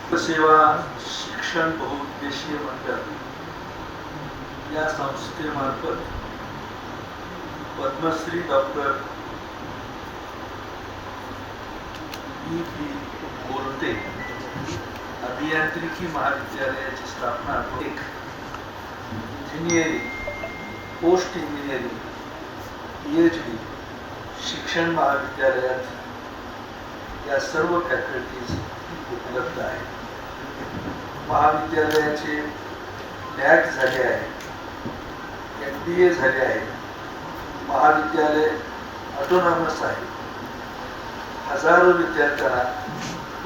सेवा शिक्षण बहुउद्देशीय मंडळ या संस्थेमार्फत पद्मश्री डॉक्टर E.P. कोरटे अभियांत्रिकी महाविद्यालयाची स्थापना एक इंजिनिअरिंग पोस्ट इंजिनिअरिंग PhD शिक्षण महाविद्यालयात या सर्व फॅकल्टीज उपलब्ध आहेत. महाविद्यालयाचे नॅक झाले आहे, MBA झाले आहे, महाविद्यालय ऑटोनॉमस आहे. हजारो विद्यार्थ्यांना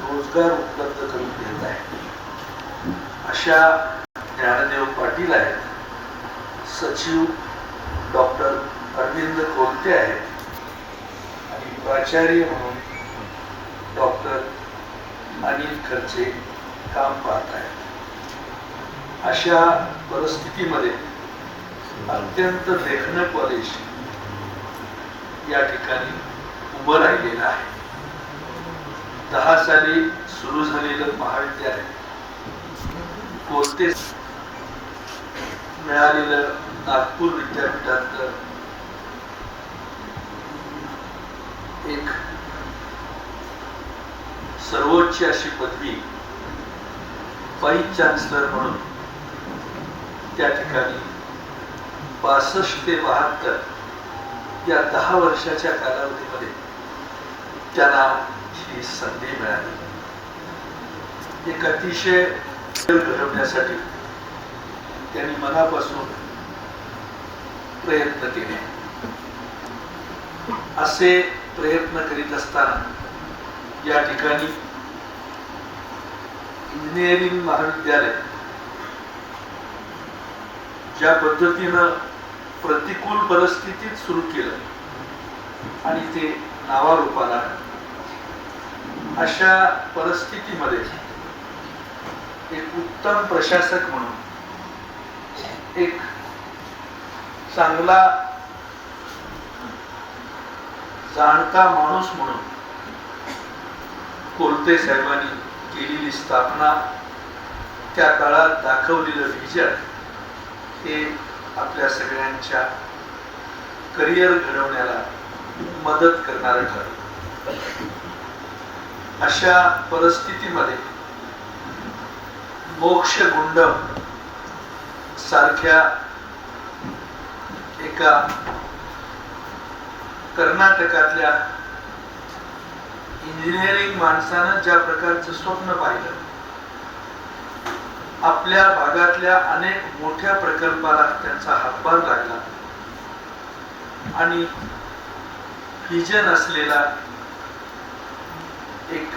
रोजगार उपलब्ध करून देत आहे. अशा ज्ञानदेव पाटील आहेत, सचिव डॉक्टर अरविंद कोलते आहेत आणि प्राचार्य म्हणून डॉक्टर अनिल खर्चे काम पाहत आहेत. अशा परिस्थितीमध्ये अत्यंत देखणं कॉलेज या ठिकाणी उभं राहिलेलं आहे. 10 साली सुरू झालेलं महाविद्यालय कोलते मिळालेलं नागपूर विद्यापीठात एक सर्वोच्च अशी पदवी वाईस चान्सलर म्हणून त्या ठिकाणी 62 ते 72 या 10 वर्षाच्या कालावधीमध्ये त्यांना ही संधी मिळाली. एक अतिशय घडवण्यासाठी त्यांनी मनापासून प्रयत्न केले. असे प्रयत्न करीत असताना या ठिकाणी इंजिनिअरिंग महाविद्यालय ज्या पद्धतीनं प्रतिकूल परिस्थितीत सुरू केलं आणि ते नावारूपाला, अशा परिस्थितीमध्ये एक उत्तम प्रशासक म्हणून, एक चांगला जाणता माणूस म्हणून कोलते साहेबांनी केलेली स्थापना, त्या काळात दाखवलेलं विजन हे आपल्या सगळ्यांच्या करिअर घडवण्याला मदत करणारं ठरलं. अशा परिस्थितीमध्ये मोक्षगुंडम सारख्या एका कर्नाटकातल्या इंजिनिअरिंग माणसानं ज्या प्रकारचं स्वप्न पाहिलं, आपल्या भागातल्या अनेक मोठ्या प्रकल्पाला त्यांचा हातभार लागला आणि विजन असलेला एक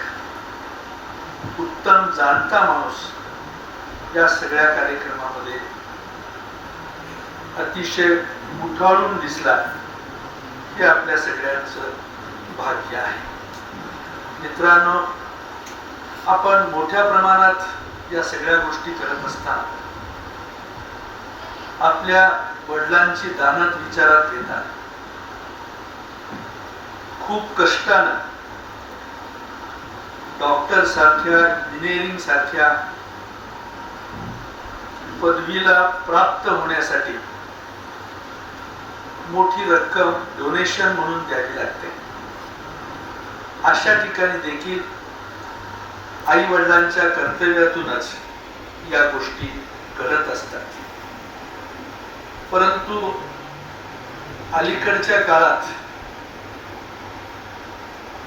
उत्तम जाणता माणूस या सगळ्या कार्यक्रमामध्ये अतिशय उठाळून दिसला. हे आपल्या सगळ्यांचं भाग्य आहे. मित्रांनो, आपण मोठ्या प्रमाणात या सगळ्या गोष्टी करत असताना आपल्या वडिलांची दानत विचारात घेता खूप कष्टानं डॉक्टर सारख्या, इंजिनिअरिंग सारख्या पदवीला प्राप्त होण्यासाठी मोठी रक्कम डोनेशन म्हणून द्यावी लागते. अशा ठिकाणी देखील आई वडिलांच्या कर्तव्यातूनच या गोष्टी घडत असतात. परंतु अलीकडच्या काळात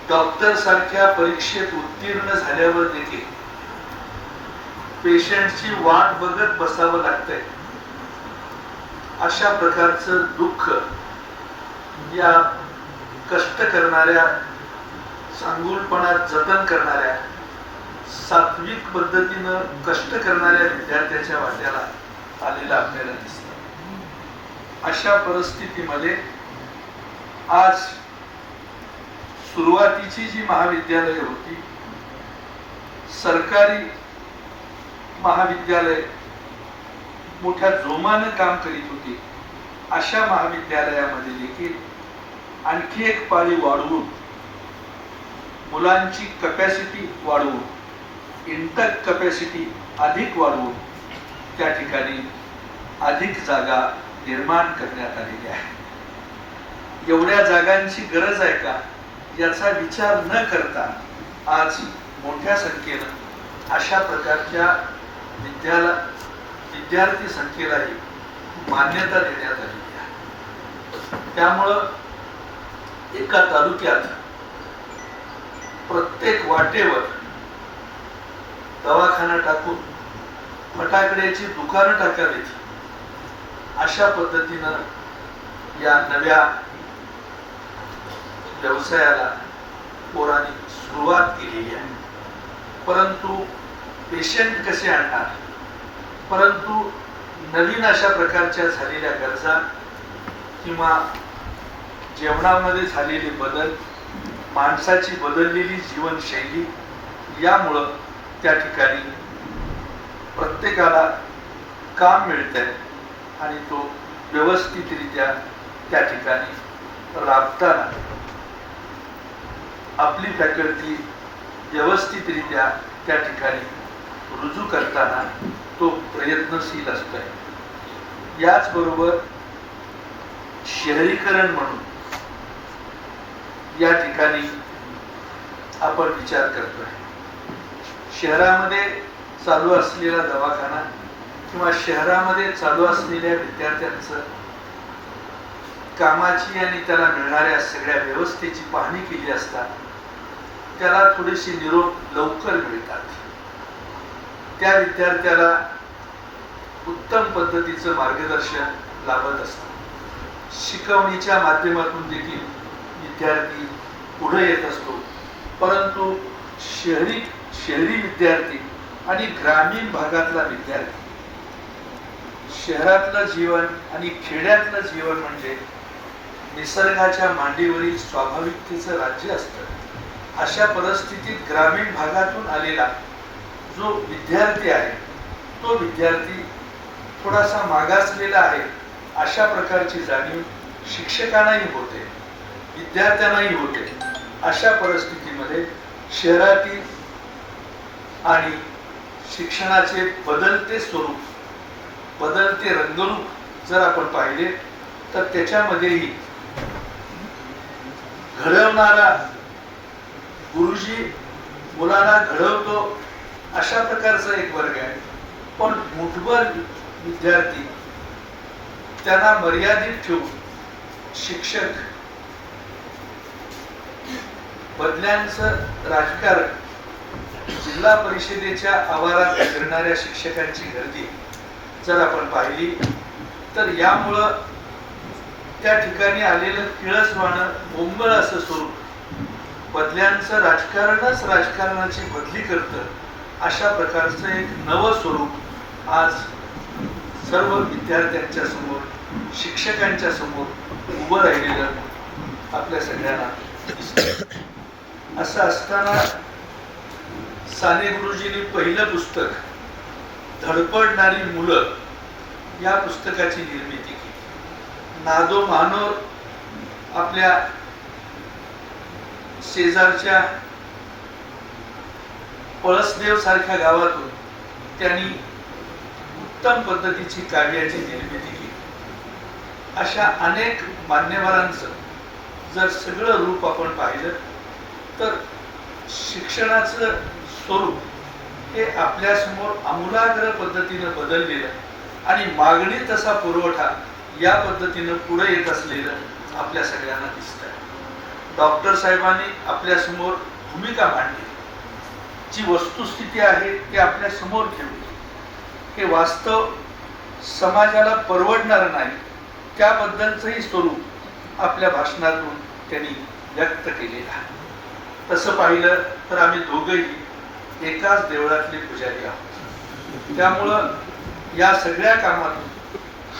डॉक्टर सारख्या परीक्षेत उत्तीर्ण झाल्यावर देखील पेशंटची वाट बघत बसावं लागतंय. अशा प्रकारचं दुःख या कष्ट करणाऱ्या, चांगुलपणात जतन करणाऱ्या, सात्विक पद्धतीनं कष्ट करणाऱ्या विद्यार्थ्याच्या वाट्याला आलेला आपल्याला दिसतं. अशा परिस्थितीमध्ये आज सुरुवातीची जी महाविद्यालय होती, सरकारी महाविद्यालय मोठ्या जोमानं काम करीत होती, अशा महाविद्यालयामध्ये देखील आणखी एक पाळी वाढवून, मुलांची कॅपॅसिटी वाढवून इंटक कॅपॅसिटी अधिक वाढवून त्या ठिकाणी अधिक जागा निर्माण करण्यात आलेली आहे. एवढ्या जागांची गरज आहे का याचा विचार न करता आज मोठ्या संख्येनं अशा प्रकारच्या विद्यार्थी संख्येलाही मान्यता देण्यात आलेली आहे. त्यामुळं एका तालुक्यात प्रत्येक वाटेवर दवाखाना टाकून फटाकड्याची दुकानं टाकावीत अशा पद्धतीनं या नव्या व्यवसायाला पोरांनी सुरुवात केलेली आहे. परंतु पेशंट कसे आणणार, परंतु नवीन अशा प्रकारच्या झालेल्या गरजा किंवा जेवणामध्ये झालेले बदल, माणसाची बदललेली जीवनशैली यामुळं त्या ठिकाणी प्रत्येकाला काम मिळतंय आणि तो व्यवस्थितरित्या त्या ठिकाणी राबताना आपली फॅकल्टी व्यवस्थितरित्या त्या ठिकाणी रुजू करताना तो प्रयत्नशील असतोय. याचबरोबर शहरीकरण म्हणून या ठिकाणी आपण विचार करतोय. शहरामध्ये चालू असलेला दवाखाना किंवा शहरामध्ये चालू असलेल्या विद्यार्थ्यांचं कामाची आणि त्याला मिळणाऱ्या सगळ्या व्यवस्थेची पाहणी केली असता त्याला थोडीशी निरोप लवकर मिळतात. त्या विद्यार्थ्याला उत्तम पद्धतीचं मार्गदर्शन लाभत असतं. शिकवणीच्या माध्यमातून देखील विद्यार्थी पुढे येत असतो. परंतु शहरी विद्यार्थी आणि ग्रामीण भागातला विद्यार्थी, शहरातलं जीवन आणि खेड्यातलं जीवन म्हणजे निसर्गाच्या मांडीवरील स्वाभाविकतेचं राज्य असतं. अशा परिस्थितीत ग्रामीण भागातून आलेला जो विद्यार्थी आहे तो विद्यार्थी थोडासा मागासलेला आहे अशा प्रकारची जाणीव शिक्षकांनाही होते, विद्यार्थ्यांनाही होते. अशा परिस्थितीमध्ये शहरातील आणि शिक्षणाचे बदलते स्वरूप, बदलते रंगरूप जर आपण पाहिले तर त्याच्यामध्येही घडवणारा गुरुजी मुलांना घडवतो अशा प्रकारचा एक वर्ग आहे. पण मुठभर विद्यार्थी त्यांना मर्यादित ठेवून शिक्षक बदल्यांचं राजकारण, जिल्हा परिषदेच्या आवारात फिरणाऱ्या शिक्षकांची गर्दी जर आपण पाहिली तर यामुळं त्या ठिकाणी आलेलं किळसवाणं बोंबळ असं स्वरूप बदल्यांचं राजकारणच राजकारणाची बदली करतं अशा प्रकारचं एक नवं स्वरूप आज सर्व विद्यार्थ्यांच्या समोर, शिक्षकांच्या समोर उभं राहिलेलं आपल्या सगळ्यांना दिसतं. असं असताना साने गुरुजींनी पहिलं पुस्तक धडपडणारी मुलं या पुस्तकाची निर्मिती केली. नादो मानोर आपल्या शेजारच्या पळसदेव सारख्या गावातून त्यांनी उत्तम पद्धतीची काव्याची निर्मिती केली. अशा अनेक मान्यवरांचं जर सगळं रूप आपण पाहिलं तर शिक्षणाचं स्वरूप हे आपल्या समोर आमूलाग्र पद्धतीनं बदललेलं आणि मागणी तसा पुरवठा या पद्धतीनं पुढे येत असलेलं आपल्या सगळ्यांना दिसतंय. डॉक्टर साहेबांनी आपल्या समोर भूमिका मांडली, जी वस्तुस्थिती आहे ती आपल्या समोर ठेवली. हे वास्तव समाजाला परवडणार नाही त्याबद्दलचंही स्वरूप आपल्या भाषणातून त्यांनी व्यक्त केलेलं आहे. तसं पाहिलं तर आम्ही दोघंही एकाच देवळातले पुजारी आहोत. त्यामुळं या सगळ्या कामातून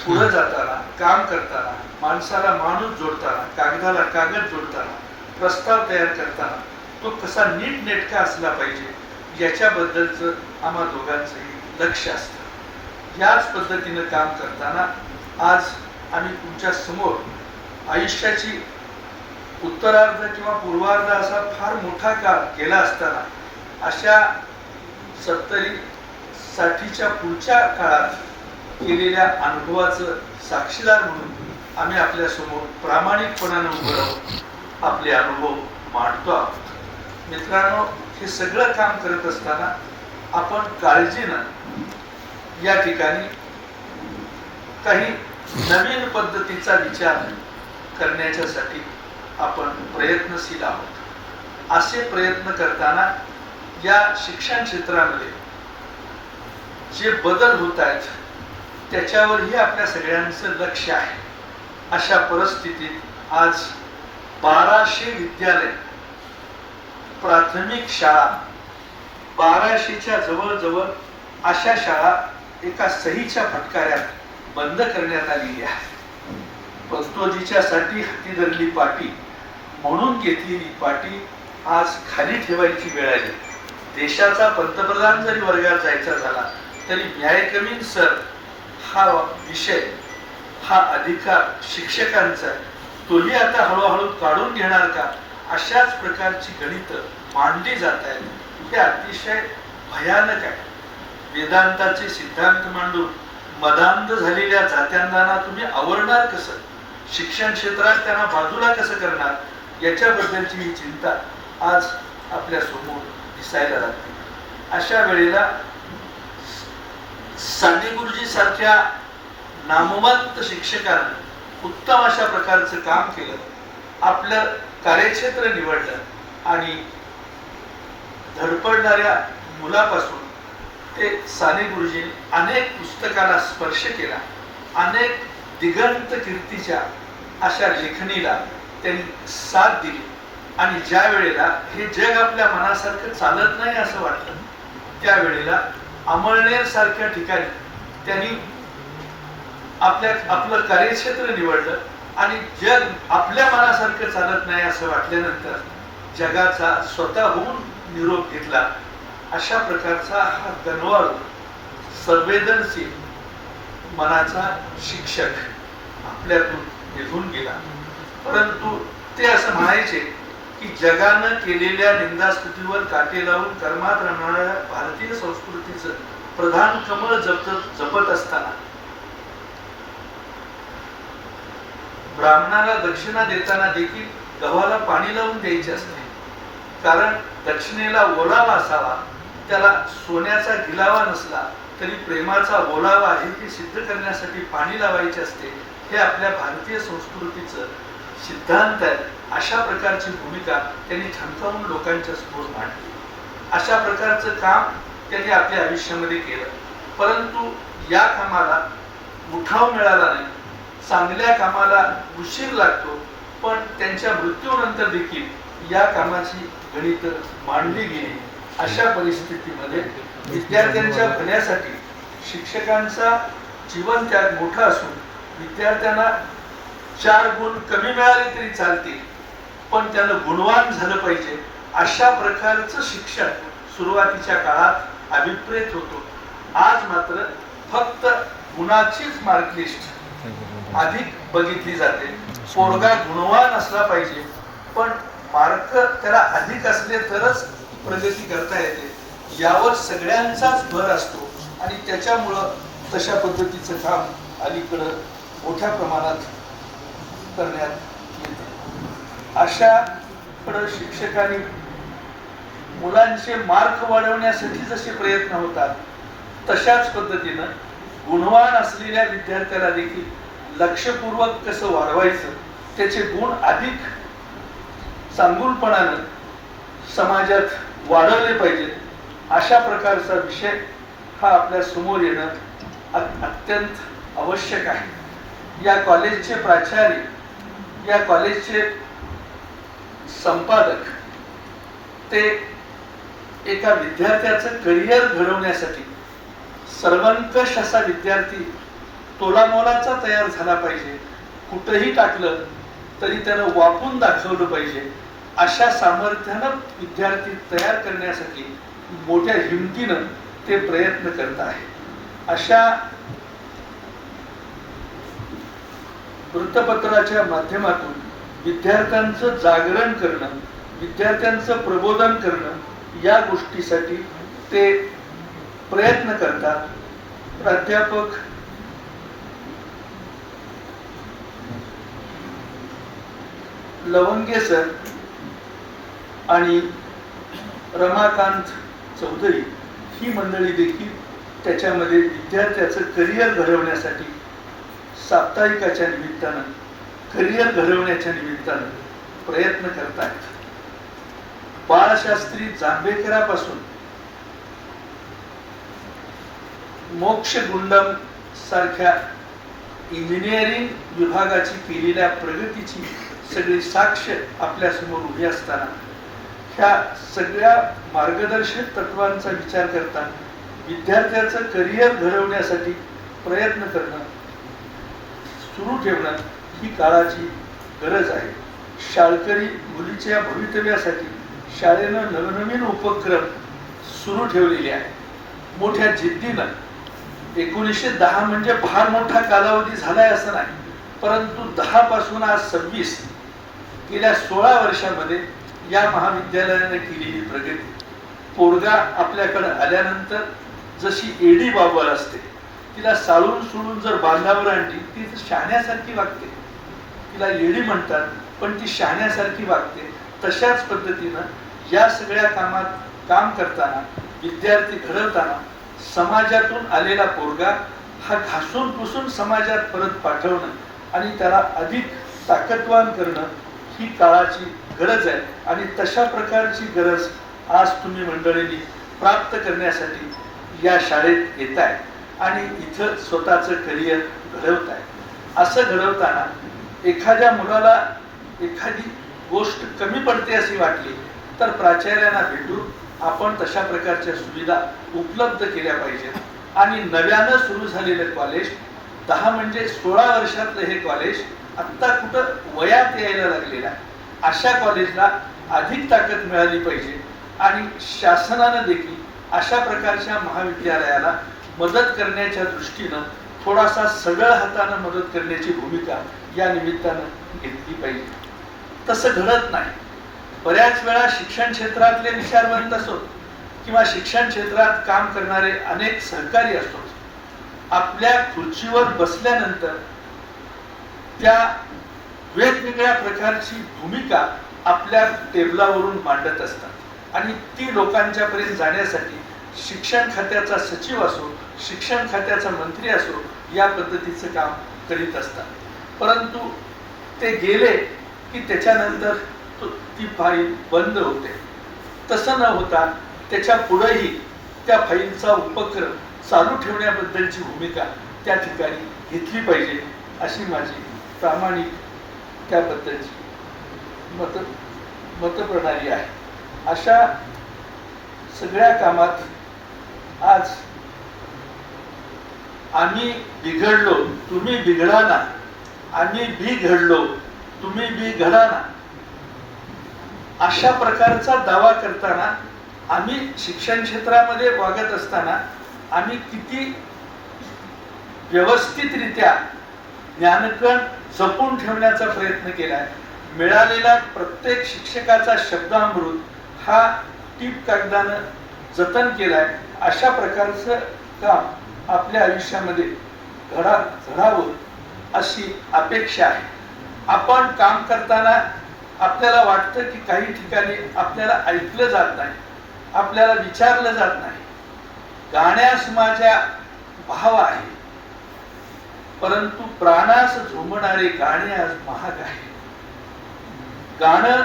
पुढे जाताना, काम करताना, माणसाला माणूस जोडताना, कागदाला कागद जोडताना, प्रस्ताव तयार करताना तो कसा नीटनेटका असला पाहिजे याच्याबद्दलचं आम्हा दोघांचंही लक्ष असतं. याच पद्धतीनं काम करताना आज आम्ही तुमच्या समोर आयुष्याची उत्तरार्ध किंवा पूर्वार्ध असा फार मोठा काळ गेला असताना अशा 70 साठीच्या पुढच्या काळात केलेल्या अनुभवाचं साक्षीदार म्हणून आम्ही आपल्या समोर प्रामाणिकपणाने उभं राहून आपले अनुभव मांडतो आहोत. मित्रांनो, हे सगळं काम करत असताना आपण काळजीनं या ठिकाणी काही नवीन पद्धतीचा विचार करण्याच्यासाठी आपण प्रयत्नशील आहोत. असे प्रयत्न करताना या शिक्षण क्षेत्रामध्ये जे बदल होत आहेत त्याच्यावरही आपल्या सगळ्यांचं लक्ष आहे. अशा परिस्थितीत आज 1200 विद्यालय, प्राथमिक शाळा, 1200च्या जवळजवळ अशा शाळा एका सहीच्या फटकाऱ्यात बंद करण्यात आलेली आहे. पंतोजीच्यासाठी हाती धरली पाटी म्हणून घेतलेली पाटी आज खाली ठेवायची वेळ आली. देशाचा पंतप्रधान जरी वर्गात जायचा झाला तरी न्यायकमीन सर हा विषय, हा अधिकार शिक्षकांचा तोही आता हळूहळू काढून घेणार का, अशाच प्रकारची गणित मांडली जात आहेत. हे अतिशय भयानक आहे. वेदांताचे सिद्धांत मांडून मदांध झालेल्या जात्यांना तुम्ही आवरणार कसं, शिक्षण क्षेत्रात त्यांना बाजूला कसं करणार, याच्याबद्दलची ही चिंता आज आपल्या समोर दिसायला लागते. अशा वेळेला साने गुरुजी सारख्या नामवंत शिक्षकांनी उत्तम अशा प्रकारचं काम केलं, आपलं कार्यक्षेत्र निवडलं आणि धडपडणाऱ्या मुलापासून ते साने गुरुजींनी अनेक पुस्तकाला स्पर्श केला, अनेक दिगंत कीर्तीच्या अशा लेखणीला त्यांनी साथ दिली. आणि ज्या वेळेला हे जग आपल्या मनासारखं चालत नाही असं वाटलं त्यावेळेला अमळनेर सारख्या ठिकाणी त्यांनी आपलं कार्यक्षेत्र निवडलं आणि जग आपल्या मनासारखं चालत नाही असं वाटल्यानंतर जगाचा स्वतःहून निरोप घेतला. अशा प्रकारचा हा गणवाळू संवेदनशील मनाचा शिक्षक आपल्यातून निघून गेला. परंतु ते असं म्हणायचे की जगानं केलेल्या निंदास्तुतीवर काटे लावून कर्मात रमणाऱ्या भारतीय संस्कृतीचं प्रधान कमळ जपत असताना ब्राह्मणाला दक्षिणा देताना देखील गव्हाला पाणी लावून द्यायचे असते, कारण दक्षिणेला ओलावा असावा, त्याला सोन्याचा गिलावा नसला तरी प्रेमाचा ओलावा आहे हे सिद्ध करण्यासाठी पाणी लावायचे असते. हे आपल्या भारतीय संस्कृतीचं सिद्धांत आहे. अशा प्रकारची भूमिका त्यांनी ठणकावून लोकांच्या समोर मांडली. अशा प्रकारचं काम त्यांनी आपल्या आयुष्यामध्ये केलं. परंतु या कामाला उठाव मिळाला नाही. चांगल्या कामाला उशीर लागतो, पण त्यांच्या मृत्यूनंतर देखील या कामाची गणित मांडली गेली. अशा परिस्थितीमध्ये विद्यार्थ्यांच्या भल्यासाठी शिक्षकांचा जीवन त्याग मोठा असून विद्यार्थ्यांना 4 गुण कमी मिळाले तरी चालतील, पण त्यानं गुणवान झालं पाहिजे अशा प्रकारचं शिक्षण सुरुवातीच्या काळात अभिप्रेत होतो. आज मात्र फक्त गुणाचीच मार्कलिस्ट अधिक बघितली जाते. पोरगा गुणवान असला पाहिजे, पण मार्क त्याला अधिक असले तरच प्रगती करता येते, यावर सगळ्यांचाच भर असतो आणि त्याच्यामुळं तशा पद्धतीचं काम अलीकडं मोठ्या प्रमाणात करण्यात येते. अशाकडं शिक्षकांनी मुलांचे मार्क वाढवण्यासाठी जसे प्रयत्न होतात तशाच पद्धतीनं गुणवान असलेल्या विद्यार्थ्याला देखील लक्षपूर्वक कसं वाढवायचं, त्याचे गुण अधिक चांगुलपणानं समाजात वाढवले पाहिजेत, अशा प्रकारचा विषय हा आपल्या समोर येणं अत्यंत आवश्यक आहे. या कॉलेजचे प्राचार्य, या कॉलेजचे संपादक, ते एका विद्यार्थ्याचं करिअर घडवण्यासाठी सर्वंकष असा विद्यार्थी तोलामोलाचा तयार झाला पाहिजे. कुठेही टाकलं तरी त्यानं वापरून दाखवलं पाहिजे, अशा सामर्थ्यानं विद्यार्थी तयार करण्यासाठी मोठ्या हिमतीनं ते प्रयत्न करत आहे. अशा वृत्तपत्राच्या माध्यमातून विद्यार्थ्यांचं जागरण करणं, विद्यार्थ्यांचं प्रबोधन करणं, या गोष्टीसाठी ते प्रयत्न करतात. प्राध्यापक लवंगे सर आणि रमाकांत चौधरी ही मंडळी देखील त्याच्यामध्ये विद्यार्थ्याचं करिअर घडवण्यासाठी साप्ताहिकाच्या निमित्तानं करिअर घडवण्याच्या निमित्तानं प्रयत्न करतात. बाळशास्त्री जांभेकरापासून मोक्ष गुंडम सारख्या इंजिनिअरिंग विभागाची केलेल्या प्रगतीची सगळी साक्ष आपल्या समोर उभी असताना ह्या सगळ्या मार्गदर्शक तत्वांचा विचार करता विद्यार्थ्याचं करिअर घडवण्यासाठी प्रयत्न करणं सुरू ठेवणं ही काळाची गरज आहे. शाळकरी मुलीच्या भवितव्यासाठी शाळेनं नवनवीन उपक्रम सुरू ठेवलेले आहे. मोठ्या जिद्दीनं 1910 म्हणजे फार मोठा कालावधी झालाय असं नाही, परंतु 10 पासून आज 26 गेल्या 16 वर्षामध्ये या महाविद्यालयाने केलेली प्रगती. पोरगा आपल्याकडे आल्यानंतर जशी एडी बाबळ असते तिला साळून सोडून जर बांधावर आणली ती शहाण्यासारखी वागते. तिला एडी म्हणतात पण ती शहाण्यासारखी वागते. तशाच पद्धतीनं या सगळ्या कामात काम करताना विद्यार्थी घडवताना समाजातून आलेला पोरगा हा घासून पुसून समाजात परत पाठवणं आणि त्याला अधिक ताकदवान करणं ही काळाची गरज आहे. आणि तशा प्रकारची गरज आज तुम्ही मंडळींनी प्राप्त करण्यासाठी या शाळेत येत आहे आणि इथं स्वतःचं करिअर घडवत आहे. असं घडवताना एखाद्या मुलाला एखादी गोष्ट कमी पडते अशी वाटली तर प्राचार्यांना भेटून आपण तशा प्रकारच्या सुविधा उपलब्ध केल्या पाहिजेत. आणि नव्यानं सुरू झालेलं कॉलेज 10 म्हणजे 16 वर्षातलं हे कॉलेज आत्ता कुठं वयात यायला लागलेलं आहे. अशा कॉलेजला अधिक ताकद मिळाली पाहिजे आणि शासनानं देखील अशा प्रकारच्या महाविद्यालयाला मदत करण्याच्या दृष्टीनं थोडासा सगळ हातानं मदत करण्याची भूमिका या निमित्तानं घेतली पाहिजे. तसं घडत नाही. बऱ्याच वेळा शिक्षण क्षेत्रातले विचारवंत असोत किंवा शिक्षण क्षेत्रात काम करणारे अनेक सहकारी असोत, आपल्या खुर्चीवर बसल्यानंतर त्या वेगवेगळ्या प्रकारची भूमिका आपल्या टेबलावरून मांडत असतात आणि ती लोकांच्या पर्यंत जाण्यासाठी शिक्षण खात्याचा सचिव असो, शिक्षण खात्याचा मंत्री असो, या पद्धतीचं काम करीत असतात. परंतु ते गेले की त्याच्यानंतर ती फाईल बंद होते. तसं न होता त्याच्या पुढेही त्या फाईलचा उपक्रम चालू ठेवण्याबद्दलची भूमिका त्या ठिकाणी घेतली पाहिजे अशी माझी प्रामाणिक त्याबद्दलची मतप्रणाली आहे. अशा सगळ्या कामात आज आम्ही बिघडलो तुम्ही बिघडा ना, आम्ही बिघडलो तुम्ही बिघडा ना, अशा प्रकारचा दावा करताना आम्ही शिक्षण क्षेत्रामध्ये वागत असताना आम्ही किती व्यवस्थितरित्या ज्ञानकण जपून ठेवण्याचा प्रयत्न केलाय. मिळालेला प्रत्येक शिक्षकाचा शब्दामृत हा टीप कागदानं जतन केलाय. अशा प्रकारचं काम आपल्या आयुष्यामध्ये घडावं अशी अपेक्षा आहे. आपण काम करताना आपल्याला वाटतं की काही ठिकाणी आपल्याला ऐकलं जात नाही, आपल्याला विचारलं जात नाही. गाण्यास माझ्या भाव आहे, परंतु प्राणास झोंबणारे गाणे आज महाग आहे. गाणं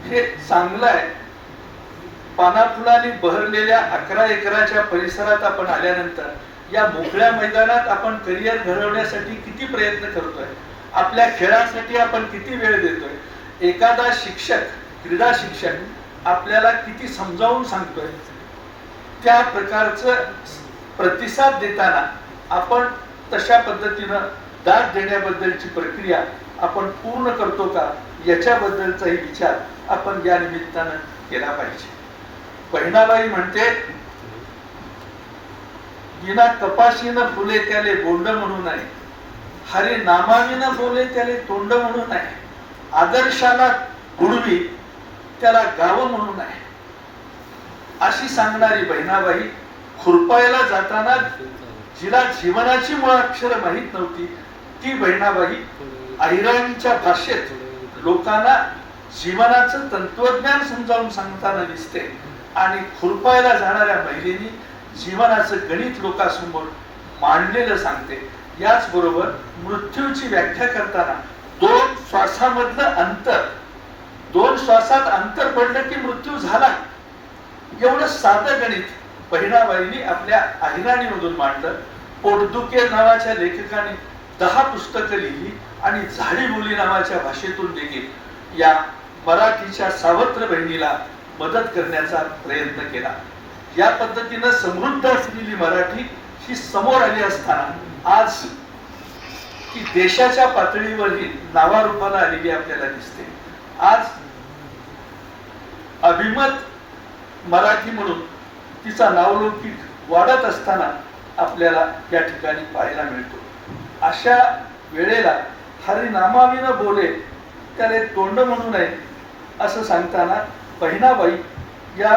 हे चांगलं आहे. पानाफुलांनी बहरलेल्या 11 एकराच्या परिसरात आपण आल्यानंतर या मोकळ्या मैदानात आपण करिअर घडवण्यासाठी किती प्रयत्न करतोय, आपल्या खेळासाठी आपण किती वेळ देतोय. एखादा शिक्षक, क्रीडा शिक्षक आपल्याला किती समजावून सांगतोय, त्या प्रकारचं प्रतिसाद देताना आपण तशा पद्धतीनं दाद देण्याबद्दलची प्रक्रिया आपण पूर्ण करतो का याच्याबद्दलचाही विचार आपण या निमित्तानं केला पाहिजे. बहिणाबाई म्हणते, विना कपाशीनं फुले त्याले बोंड म्हणू नये, हरे नामाविनं बोले त्याले तोंड म्हणू नये, आदर्शाला गुणवी त्याला गाव म्हणू नये. अशी सांगणारी बहिणाबाई खुरपायला जाताना जिला जीवनाची मुळाक्षरं माहीत नव्हती ती बहिणाबाई अहिराणीच्या भाषेत लोकांना जीवनाचं तंत्रज्ञान समजावून सांगताना दिसते आणि खुरपायला जाणाऱ्या महिलेनी जीवनाचं गणित लोकांसमोर मांडलेलं सांगते. याच बरोबर मृत्यूची व्याख्या करताना दोन श्वासामधलं अंतर, दोन श्वासात अंतर पडलं की मृत्यू झाला, एवढं साधं गणित बहिणाबाईंनी आपल्या अहिराणीमधून मांडलं. पोटदुखे नावाच्या लेखकाने 10 पुस्तकं लिहिली आणि झाडी बोली नावाच्या भाषेतून देखील या मराठीच्या सावत्र बहिणीला मदत करण्याचा प्रयत्न केला. या पद्धतीनं समृद्ध असलेली मराठी ही समोर आली असताना आज ती देशाच्या पातळीवरही नावारूपाला आलेली आपल्याला दिसते. आज अभिमत मराठी म्हणून तिचा नावलौकिक वाढत असताना आपल्याला या ठिकाणी पाहायला मिळतो. अशा वेळेला हरिनामाविनं बोले त्याला तोंड म्हणू नये असं सांगताना बहिणाबाई या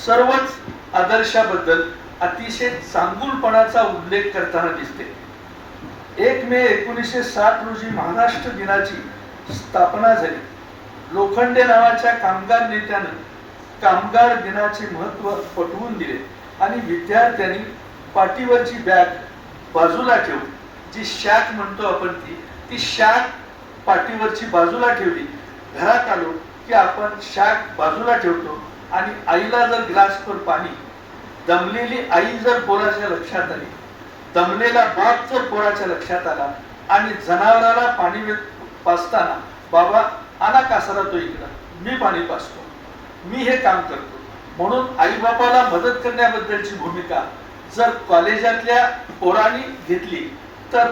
सर्वच आदर्शाबद्दल अतिशय चांगुलपणाचा उल्लेख करताना दिसते. 1 मे 1907 रोजी महाराष्ट्र दिनाची स्थापना झाली. लोखंडे नावाच्या कामगार नेत्यानं कामगार दिनाचे महत्व पटवून दिले आणि विद्यार्थ्यांनी पाठीवरची बॅग बाजूला ठेवून, जी शॅक म्हणतो आपण, ती शॅक पाठीवरची बाजूला ठेवली. घरात आलो की आपण शॅक बाजूला ठेवतो आणि आईला जर ग्लासभर पाणी, दमलेली आई जर पोराच्या लक्षात आली, दमलेला बाप जर पोराच्या लक्षात आला आणि जनावराला पाणी पाजताना बाबा आला कासरा तो इकडं, मी पाणी पाजतो, मी हे काम करतो, म्हणून आई बापाला मदत करण्याबद्दलची भूमिका जर कॉलेजातल्या पोरांनी घेतली तर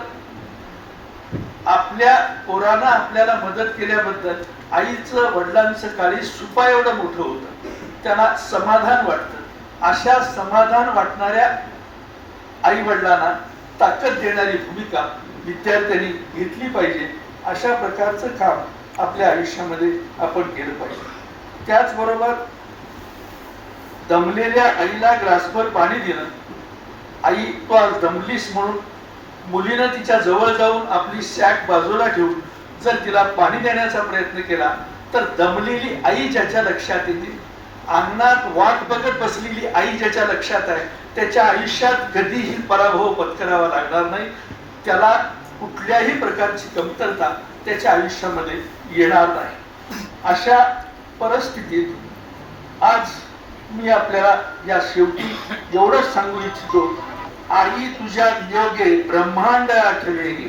आपल्या पोरांना आपल्याला मदत केल्याबद्दल आईचं वडिलांचं काळी सुपा एवढं मोठं होतं, त्यांना समाधान वाटतं. अशा समाधान वाटणाऱ्या आई वडिलांना ताकद देणारी भूमिका विद्यार्थ्यांनी घेतली पाहिजे. अशा प्रकारचं काम आपल्या आयुष्यामध्ये आपण केलं पाहिजे. त्याचबरोबर दमलेल्या आईला ग्लासभर पाणी दिलं. आई तू आज दमलीस म्हणून मुलीनं तिच्या जवळ जाऊन आपली सॅक बाजूला ठेवून जर तिला पाणी देण्याचा प्रयत्न केला तर दमलेली आई ज्याच्या लक्षात येते, अंगणात वाट बघत बसलेली आई ज्याच्या लक्षात आहे, त्याच्या आयुष्यात कधीही पराभव पत्करावा लागणार नाही. त्याला कुठल्याही प्रकारची कमतरता त्याच्या आयुष्यामध्ये येणार नाही. अशा परिस्थितीत आज मी आपल्याला या शेवटी एवढंच सांगू इच्छितो, आई तुझ्या योगे ब्रह्मांड आठवेगे,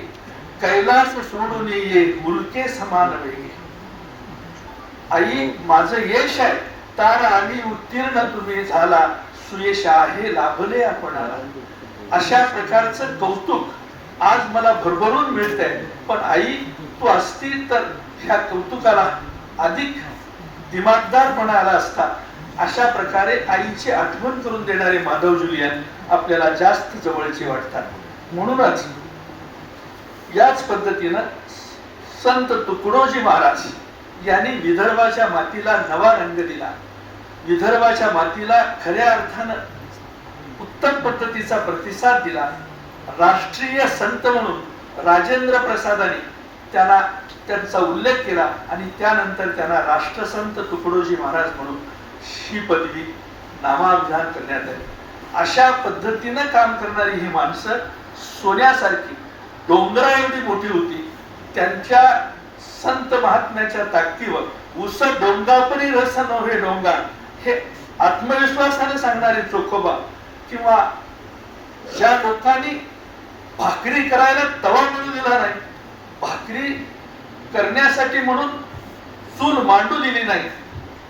कैलास सोडून ये मुलके समान वेगे. आई माझं यश आहे, तार आणि उत्तीर्ण तुम्ही झाला, सुयश आहे लाभले आपणाला. अशा प्रकारचं कौतुक आज मला भरभरून मिळतंय. पण आई तू असती तर ह्या कौतुकाला अधिक दिमागदारपणा आला असता. अशा प्रकारे आईची आठवण करून देणारे माधव जुलियन आपल्याला जास्त जवळचे वाटतात. म्हणूनच याच पद्धतीनं संत तुकडोजी महाराज यांनी विदर्भाच्या मातीला नवा रंग दिला. विदर्भाच्या मातीला खऱ्या अर्थानं उत्तम पद्धतीचा प्रतिसाद दिला. राष्ट्रीय संत म्हणून राजेंद्र प्रसादाने त्यांचा उल्लेख केला आणि त्यानंतर त्यांना राष्ट्रसंत तुकडोजी महाराज म्हणून ही पदवी नामाभिधान करण्यात आली. अशा पद्धतीनं काम करणारी ही माणसं सोन्यासारखी डोंगरा एवढी मोठी होती. त्यांच्या संत महात्म्याच्या ताकदीवर उस डोंगापरी रस नव्हे डोंगा, हे आत्मविश्वासाने सांगणारे चोखोबा, किंवा ज्या लोकांनी भाकरी करायला तवा मिळू दिला नाही, भाकरी करण्यासाठी म्हणून चूल मांडू दिली नाही,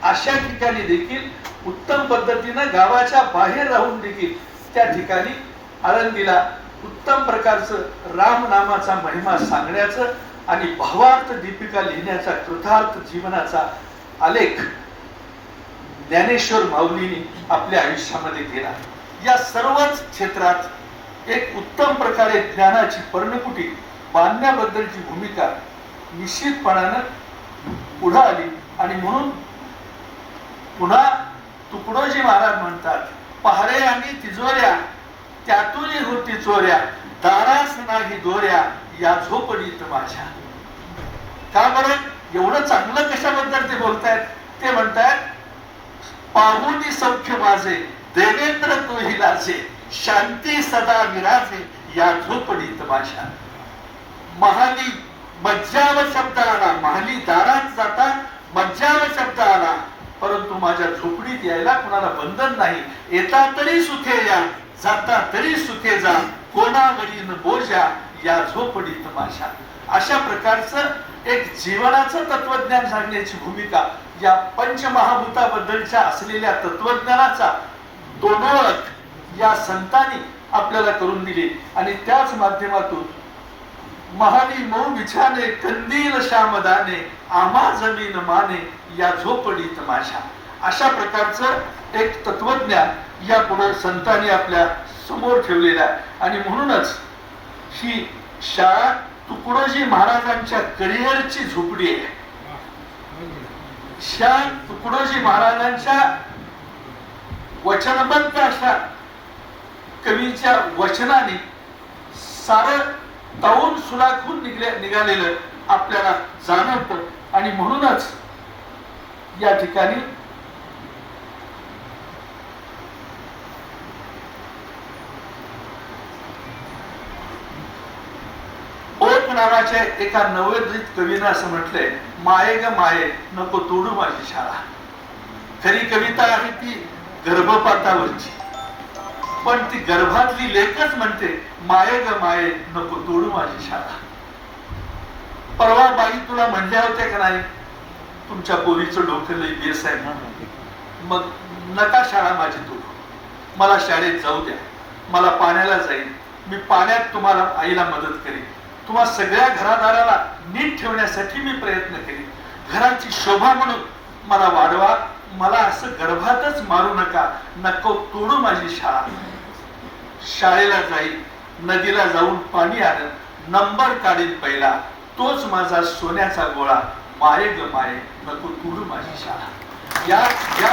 अशा ठिकाणी देखील उत्तम पद्धतीनं गावाच्या बाहेर राहून देखील त्या ठिकाणी आळंदीला उत्तम प्रकारचं राम नामाचा महिमा सांगण्याचं आणि भावार्थ दीपिका लिहिण्याचा कृतार्थ जीवनाचा आलेख ज्ञानेश्वर माऊलींनी आपल्या आयुष्यामध्ये केला. या सर्वच क्षेत्रात एक उत्तम प्रकारे ज्ञानाची पर्णकुटी बांधण्याबद्दलची भूमिका निश्चितपणानं पुढे आली आणि म्हणून पुन्हा तुकडोजी महाराज म्हणतात, पहारे आणि तिजोऱ्या त्यातूनही होती चोऱ्या, दारास नाही दोऱ्या या झोपडीत माझ्या. का बरं एवढं चांगलं कशाबद्दल ते बोलतायत? ते म्हणतायत, पाहुनी सौख्य माझे देवेंद्र तोही लाजे, शांती सदा विराजे या झोपडीत माझ्या. महाली मज्जाव शब्द आला, महाली दारात जाता मज्जाव शब्द आला, परंतु माझ्या झोपडीत यायला कुणाला बंधन नाही. येता तरी सुखे या, जाता तरी सुखे जा, कोणावरील बोजा या झोपडीत माझ्या. अशा प्रकारचं एक जीवनाचं तत्वज्ञान सांगण्याची भूमिका या पंचमहाभूताबद्दलच्या असलेल्या तत्वज्ञानाचा दोनोळख या संतांनी आपल्याला करून दिली. आणि त्याच माध्यमातून महाली मऊ बिछाने कंदील श्यामदाने, आम्हा जमीन माने या झोपडीत माझ्या. अशा प्रकारचं एक तत्वज्ञान या पुढे संतांनी आपल्या समोर ठेवलेलं आहे. आणि म्हणूनच ही शाळा तुकडोजी महाराजांच्या करिअरची झोपडी आहे. शा तुकडोजी महाराजांच्या वचनबद्ध अशा कवीच्या वचनाने सारं ताऊन सुलाखून निघालेलं आपल्याला जाणवतं. आणि म्हणूनच या ठिकाणी ओक नावाच्या एका नवोदित कवीनं असं म्हटलंय, माये ग माये नको तोडू माझी शाळा. खरी कविता आहे ती गर्भपातावरची, पण ती गर्भातली लेखच म्हणते, माये ग माये नको तोडू माझी शाळा. परवा बाई तुला म्हणल्या होत्या का नाही, तुमच्या पोरीचं डोकं लई बेस आहे म्हणून, मग नका शाळा माझी तोडू, मला शाळेत जाऊ द्या, मला पाण्याला जाईल, मी पाण्यात तुम्हाला आईला मदत करेन, तुम्हा सगळ्या घरादाराला नीट ठेवण्यासाठी मी प्रयत्न केले, घराची शोभा म्हणून मला वाढवा, मला असं गर्भातच मारू नका, नको तोडू माझी शाळा. शाळेला जाईल, नदीला जाऊन पाणी आणन, नंबर काढीन पहिला, तोच माझा सोन्याचा गोळा, माये ग माये नको तोडू माझी शाळा. या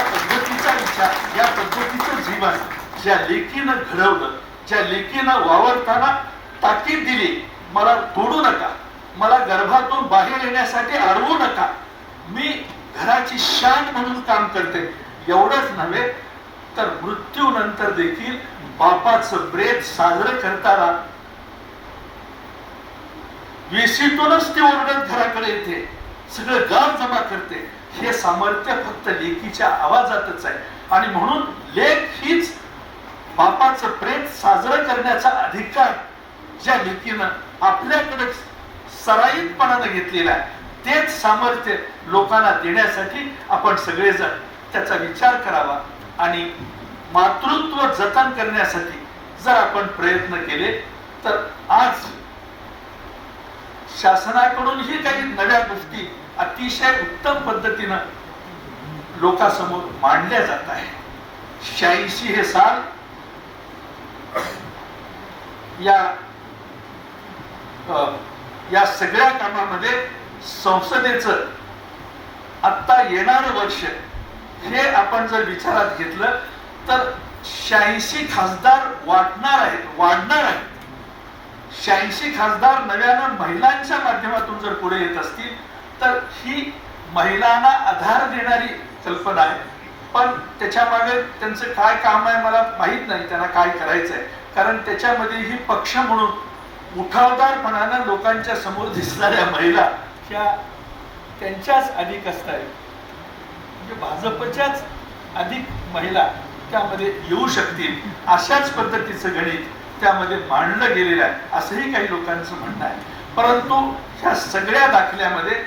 पद्धतीचा विचार, या पद्धतीचं जीवन ज्या लेकीनं घडवलं, ज्या लेकीनं वावरताना ताकीद दिली, मला तोडू नका, मला गर्भातून बाहेर येण्यासाठी अडवू नका, मी घराची शान म्हणून काम करते. एवढंच नव्हे तर मृत्यूनंतर देखील बापाचं प्रेत साजरं करताना वेशीतूनच ती ओरडत घराकडे येते, सगळं गाव जमा करते. हे सामर्थ्य फक्त लेकीच्या आवाजातच आहे. आणि म्हणून लेक हीच बापाचं प्रेत साजरं करण्याचा अधिकार ज्या लेकीनं आपल्याकडे सराईतपणानं घेतलेला आहे, तेच सामर्थ्य लोकांना देण्यासाठी आपण सगळेजण त्याचा विचार करावा. आणि मातृत्व जतन करण्यासाठी जर आपण प्रयत्न केले तर आज शासनाकडूनही काही नव्या गोष्टी अतिशय उत्तम पद्धतीनं लोकांसमोर मांडल्या जात आहे. 86 हे साल या सगळ्या कामामध्ये संसदेचं आता येणारं वर्ष हे आपण जर विचारात घेतलं तर 86 खासदार वाढणार आहेत. 86 खासदार नव्यानं महिलांच्या माध्यमातून जर पुढे येत असतील तर ही महिलांना आधार देणारी कल्पना आहे. पण त्याच्या मागे त्यांचं काय काम आहे मला माहित नाही, त्यांना काय करायचं आहे. कारण त्याच्यामध्ये ही पक्ष म्हणून उठावदारपणानं लोकांच्या समोर दिसणाऱ्या महिला ह्या त्यांच्याच अधिक असतात, म्हणजे भाजपच्याच अधिक महिला त्यामध्ये येऊ शकतील, अशाच पद्धतीचं गणित त्यामध्ये मांडलं गेलेलं आहे असंही काही लोकांचं म्हणणं आहे. परंतु ह्या सगळ्या दाखल्यामध्ये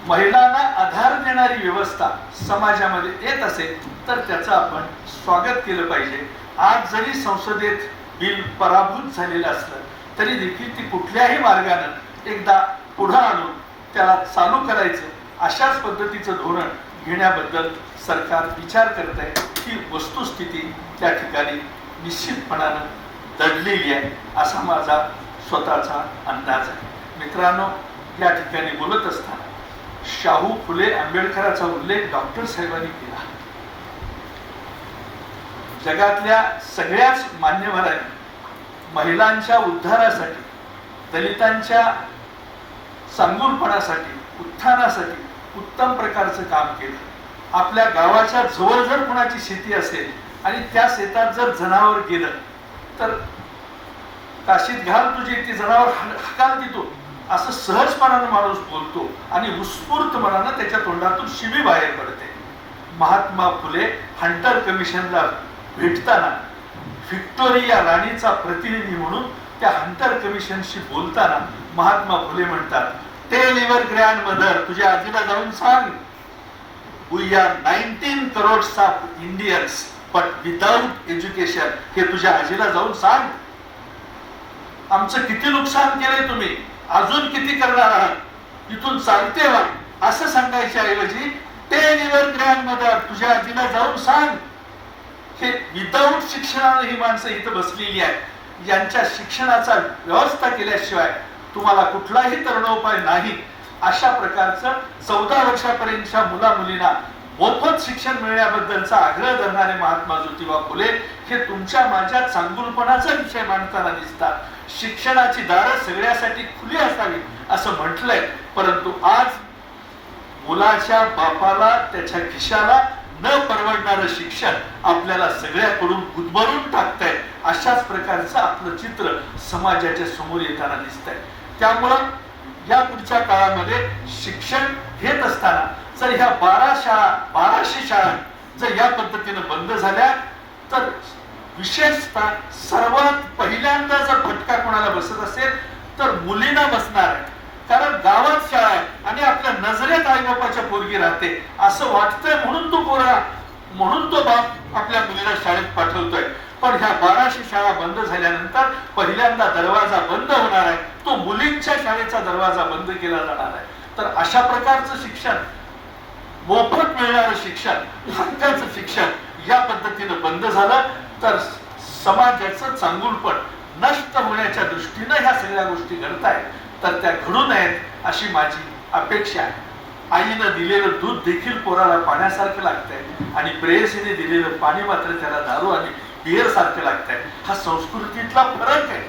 महिलांना आधार देणारी व्यवस्था समाजामध्ये येत असेल तर त्याचं आपण स्वागत केलं पाहिजे. आज जरी संसदेत बिल पराभूत झालेलं असलं तरी देखील ती कुठल्याही मार्गाने एकदा पुढे आणून त्याला चालू करायचं, अशाच पद्धतीचं धोरण घेण्याबद्दल सरकार विचार करत आहे. ही वस्तुस्थिती त्या ठिकाणी निश्चितपणानं दडलेली आहे असा माझा स्वतःचा अंदाज आहे. मित्रांनो, या ठिकाणी बोलत असताना शाहू फुले आंबेडकरांचा उल्लेख डॉक्टर साहेबांनी केला. जगातल्या सगळ्याच मान्यवरांनी महिलांच्या उद्धारासाठी, दलितांच्या सांगूरपणासाठी, उत्थानासाठी उत्तम प्रकारचं काम केलं. आपल्या गावाच्या जवळ जर कोणाची शेती असेल आणि त्या शेतात जर जनावर गेलं तर काशीत घाल तुझी ती जनावर हकाल देतो असं सहजपणानं माणूस बोलतो आणि उत्स्फूर्त मनानं त्याच्या तोंडातून शिवी बाहेर पडते. महात्मा फुले हंटर कमिशनला भेटताना व्हिक्टोरिया राणीचा प्रतिनिधी म्हणून त्या हंटर कमिशनशी बोलताना महात्मा फुले म्हणतात, टेल युअर ग्रँड मदर, तुझ्या आजीला जाऊन सांग, we are 19 crores of Indians but without education. हे तुझ्या आजीला जाऊन सांग. आमचं किती नुकसान केलंय तुम्ही, अजून किती करणार आहात, इथून चालते व्हा असं सांगायच्या ऐवजी टेल युअर ग्रँड मदर, तुझ्या आजीला जाऊन सांग. हे विदाऊट शिक्षणाने ही माणसं इथं बसलेली आहेत. यांच्या शिक्षणाचा व्यवस्था केल्याशिवाय तुम्हाला कुठलाही तरुणोपाय नाही. अशा प्रकारचं 14 वर्षापर्यंतच्या मुला मुलींना मोफत शिक्षण मिळण्याबद्दलचा आग्रह धरणारे महात्मा ज्योतिबा फुले हे तुमच्या माझ्या चांगुलपणाचा विषय मांडताना दिसतात. शिक्षणाची दारं सगळ्यासाठी खुली असावी असं म्हटलंय, परंतु आज मुलाच्या बापाला त्याच्या खिशाला न परवडणारं शिक्षण आपल्याला सगळ्याकडून गुदमरून टाकतंय. अशाच प्रकारचं आपलं चित्र समाजाच्या समोर येताना दिसतंय. त्यामुळं या पुढच्या काळामध्ये शिक्षण घेत असताना जर ह्या 1200 शाळा जर या पद्धतीनं बंद झाल्या तर विशेषतः सर्वात पहिल्यांदा जर फटका कोणाला बसत असेल तर मुलींना बसणार आहे. कारण गावात शाळा आहे आणि आपल्या नजरेत आई बापाच्या पोरगी राहते असं वाटतंय म्हणून तो बाप आपल्या मुलीला शाळेत पाठवतोय. पण ह्या 1200 शाळा बंद झाल्यानंतर पहिल्यांदा दरवाजा बंद होणार आहे, तो मुलींच्या शाळेचा दरवाजा बंद केला जाणार आहे. तर अशा प्रकारचं शिक्षण, मोफत मिळणारं शिक्षण, हक्काचं शिक्षण या पद्धतीनं बंद झालं तर समाजाचं चांगुलपण नष्ट होण्याच्या दृष्टीनं ह्या सगळ्या गोष्टी घडत आहेत. तर त्या घडू नयेत अशी माझी अपेक्षा आहे. आईनं दिलेलं दूध देखील पोराला पाण्यासारखं लागतंय आणि प्रेयसीने दिलेलं पाणी मात्र त्याला दारू आणि बियर सारखं लागतंय. हा संस्कृतीतला फरक आहे.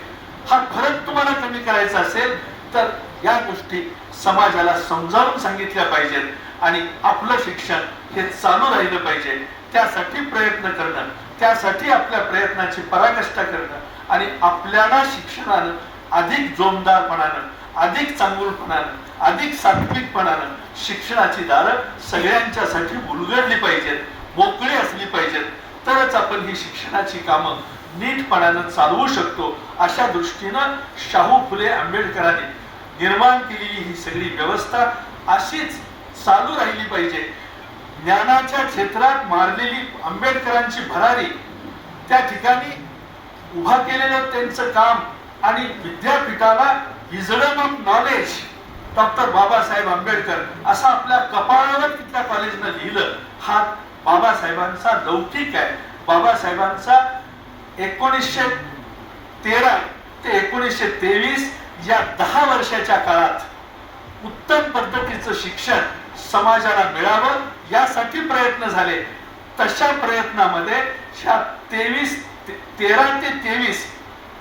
हा फरक तुम्हाला कमी करायचा असेल तर या गोष्टी समाजाला समजावून सांगितल्या पाहिजेत आणि आपलं शिक्षण हे चालू राहिलं पाहिजे. त्यासाठी प्रयत्न करणं, त्यासाठी आपल्या प्रयत्नाची पराकाष्ठा करणं आणि आपल्याला शिक्षणानं अधिक जोमदारपणानं, अधिक चांगुलपणानं, अधिक सात्विकपणानं शिक्षणाची दारं सगळ्यांच्यासाठी उलगडली पाहिजेत, मोकळी असली पाहिजेत. तरच आपण ही शिक्षणाची कामं नीटपणानं चालवू शकतो. अशा दृष्टीनं शाहू फुले आंबेडकरांनी निर्माण केलेली ही सगळी व्यवस्था अशीच चालू राहिली पाहिजे. ज्ञानाच्या क्षेत्रात मारलेली आंबेडकरांची भरारी, त्या ठिकाणी उभा केलेलं त्यांचं काम आणि विद्यापीठाला wisdom of knowledge doctor Babasaheb Ambedkar असं आपल्या कपाळावर तिथल्या कॉलेजनं लिहिलं. हा बाबासाहेबांचा लौकिक आहे. बाबासाहेबांचा 1913 ते 1923 या 10 वर्षाच्या काळात उत्तम पद्धतीचं शिक्षण समाजाला मिळावं यासाठी प्रयत्न झाले. तशा प्रयत्नामध्ये 13 ते 23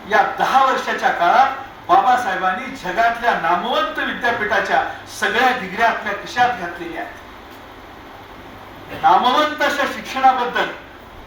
या 10 वर्षाच्या काळात बाबासाहेबांनी जगातल्या नामवंत विद्यापीठाच्या सगळ्या डिग्र्या आपल्या खिशात घातलेल्या आहेत. नामवंत अशा शिक्षणाबद्दल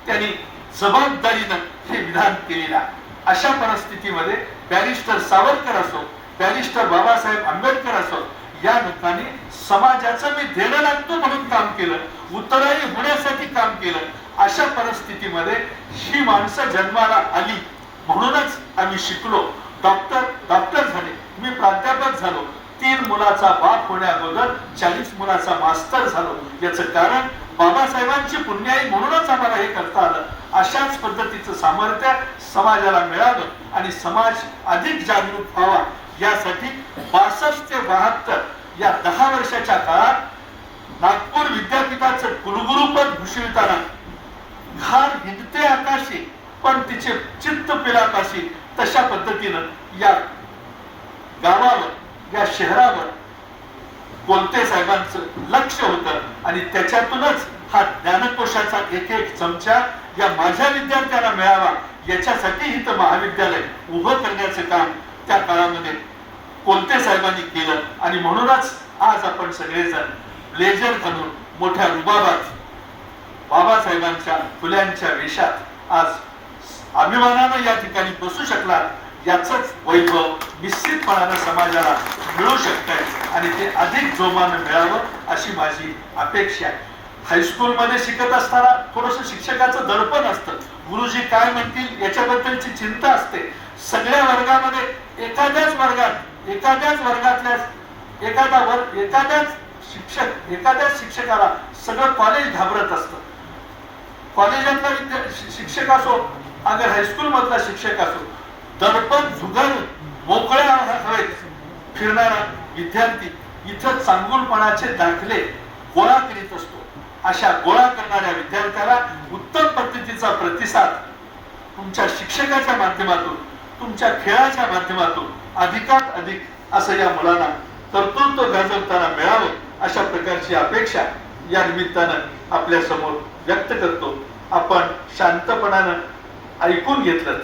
त्यांनी जबाबदारीनं हे विधान केलेलं. अशा परिस्थितीमध्ये बॅरिस्टर सावरकर असो, बॅरिस्टर बाबासाहेब आंबेडकर असो, या लोकांनी समाजाचं मी देणं लागतो म्हणून काम केलं, उतराई होण्यासाठी काम केलं. अशा परिस्थितीमध्ये ही माणसं जन्माला आली म्हणूनच आम्ही शिकलो. डॉक्टर झाले, मी प्राध्यापक झालो, 3 मुलाचा बाप होण्याअगोदर 40 मुलाचा मास्तर झालो. याचं कारण बाबासाहेबांची पुण्याई म्हणूनच आम्हाला हे करता आलं. अशाच पद्धतीचं सामर्थ्य समाजाला मिळालं आणि समाज अधिक जागरूक व्हावा यासाठी 62 ते 72 या 10 वर्षाच्या काळात नागपूर विद्यापीठाचं कुलगुरुपद भूषविताना घार हिंडते आकाशी पण तिचे चित्त पिलाकाशी, तशा पद्धतीनं या गावावर, या शहरावर कोलते साहेबांचं लक्ष होतं आणि त्याच्यातूनच हा ज्ञानकोशाचा एक एक चमचा या माझ्या विद्यार्थ्यांना मिळावा याच्यासाठी इथं महाविद्यालय उभं करण्याचं काम त्या काळामध्ये कोलते साहेबांनी केलं. आणि म्हणूनच आज आपण सगळेजण ब्लेझर घालून मोठ्या रुबाबात बाबासाहेबांच्या फुल्यांच्या वेशात आज अभिमानानं या ठिकाणी बसू शकला. याच वैभव निश्चितपणानं समाजाला मिळू शकतंय आणि ते अधिक जोमानं मिळावं अशी माझी अपेक्षा आहे. हायस्कूलमध्ये शिकत असताना थोडंसं शिक्षकाचं दडपण असतं. गुरुजी काय म्हणतील याच्याबद्दलची चिंता असते. सगळ्या वर्गामध्ये एखाद्याच वर्गातल्या एखाद्याच शिक्षकाला सगळं कॉलेज घाबरत असतं. कॉलेजातला शिक्षक असो अगर हायस्कूल मधला शिक्षक असो, दडपण झुगारून मोकळ्या हवेत फिरणारा विद्यार्थी इथं चांगुलपणाचे दाखले गोळा करीत असतो. अशा गोळा करणाऱ्या विद्यार्थ्याला उत्तम पद्धतीचा प्रतिसाद तुमच्या शिक्षकाच्या माध्यमातून, तुमच्या खेळाच्या माध्यमातून अधिकात अधिक असं या मुलांना कर्तृत्व गाजवताना मिळावं अशा प्रकारची अपेक्षा या निमित्तानं आपल्या समोर व्यक्त करतो. आपण शांतपणानं ऐकून घेतलं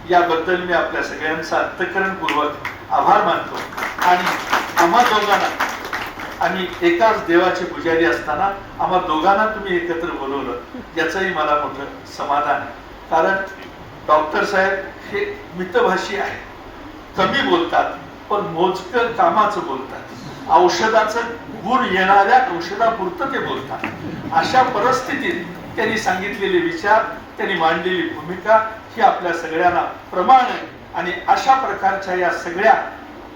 याबद्दल मी आपल्या सगळ्यांचा अंतःकरणपूर्वक आभार मानतो. आणि आम्हा दोघांना, आणि एकाच देवाचे पुजारी असताना आम्हा दोघांना तुम्ही एकत्र बोलवलं याचंही मला मोठं समाधान आहे. कारण डॉक्टर साहेब हे मितभाषी आहे, कमी बोलतात पण मोजकं कामाचं बोलतात. औषधाचं गुण येणाऱ्या औषधापुरतं ते बोलतात. अशा परिस्थितीत त्यांनी सांगितलेले विचार, त्यांनी मांडलेली भूमिका ही आपल्या सगळ्यांना प्रमाण आहे. आणि अशा प्रकारच्या या सगळ्या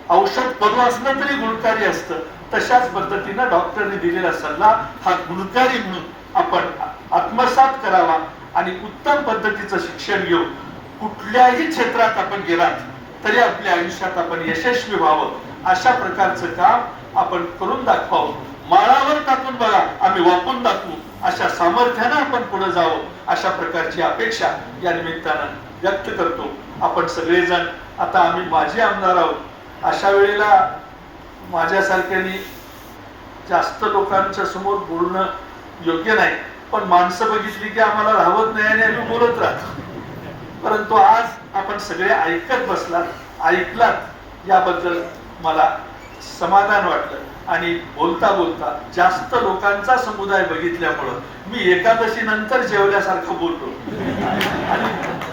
औषध कडू असलं तरी गुणकारी असतं, तशाच पद्धतीनं डॉक्टरने दिलेला सल्ला हा गुणकारी म्हणून आपण आत्मसात करावा आणि उत्तम पद्धतीचं शिक्षण घेऊन कुठल्याही क्षेत्रात आपण गेलात तरी आपल्या आयुष्यात आपण यशस्वी व्हावं अशा प्रकारचं काम आपण करून दाखवावं. माळावर टाकून बघा, आम्ही वापरून दाखवू अशा सामर्थ्यानं आपण पुढे जावं अशा प्रकारची अपेक्षा या निमित्तानं व्यक्त करतो. आपण सगळेजण, आता आम्ही माजी आमदार आहोत, अशा वेळेला माझ्यासारख्यानी जास्त लोकांच्या समोर बोलणं योग्य नाही, पण माणसं बघितली की आम्हाला राहत नाही आणि आम्ही बोलत राहतो. परंतु आज आपण सगळे ऐकत बसलात, ऐकलात याबद्दल मला समाधान वाटलं. आणि बोलता बोलता जास्त लोकांचा समुदाय बघितल्यामुळं मी एकादशी नंतर जेवल्यासारखं बोललो आणि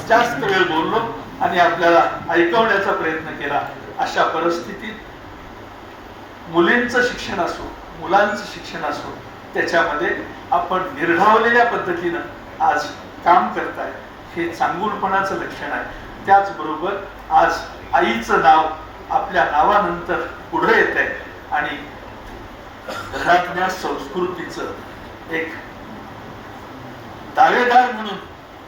जास्त वेळ बोललो आणि आपल्याला ऐकवण्याचा प्रयत्न केला. अशा परिस्थितीत मुलींचं शिक्षण असो, मुलांचं शिक्षण असो, त्याच्यामध्ये आपण निर्धावलेल्या पद्धतीनं आज काम करताय, हे चांगुलपणाचं लक्षण आहे. त्याचबरोबर आज आईचं नाव आपल्या नावानंतर पुढे येत आहे आणि घरातल्या संस्कृतीचं एक दावेदार म्हणून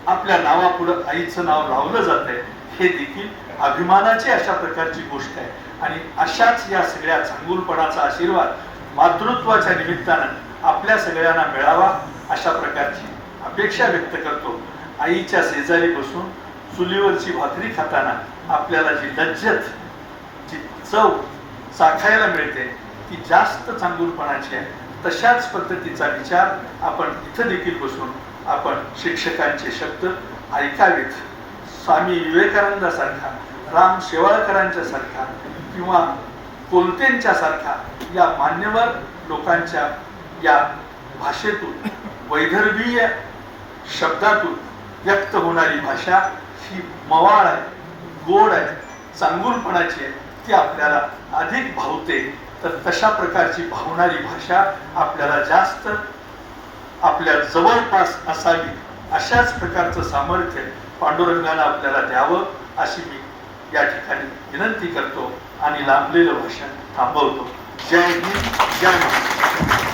आपल्या नावापुढं आईचं नाव लावलं जात आहे, हे देखील अभिमानाची अशा प्रकारची गोष्ट आहे. आणि अशाच या सगळ्या चांगुलपणाचा आशीर्वाद मातृत्वाच्या निमित्तानं आपल्या सगळ्यांना मिळावा अशा प्रकारची अपेक्षा व्यक्त करतो. आईच्या शेजारी बसून चुलीवरची भाकरी खाताना आपल्याला जी लज्जत, जी चव चाखायला मिळते ती जास्त चांगुलपणाची आहे. तशाच पद्धतीचा विचार आपण इथं देखील बसून आपण शिक्षकांचे शब्द ऐकावेत. स्वामी विवेकानंदासारखा, राम शेवाळकरांच्या सारखा किंवा कोलतेंच्या सारखा या मान्यवर लोकांच्या या भाषेतून, वैदर्भीय शब्दातून व्यक्त होणारी भाषा ही मवाळ आहे, गोड आहे, चांगुलपणाची आहे, ती आपल्याला अधिक भावते. तर तशा प्रकारची भावणारी भाषा आपल्याला जास्त आपल्या जवळपास असावी, अशाच प्रकारचं सामर्थ्य पांडुरंगानं आपल्याला द्यावं अशी मी या ठिकाणी विनंती करतो आणि लांबलेलं भाषण थांबवतो. जय हिंद, जय महाराष्ट्र.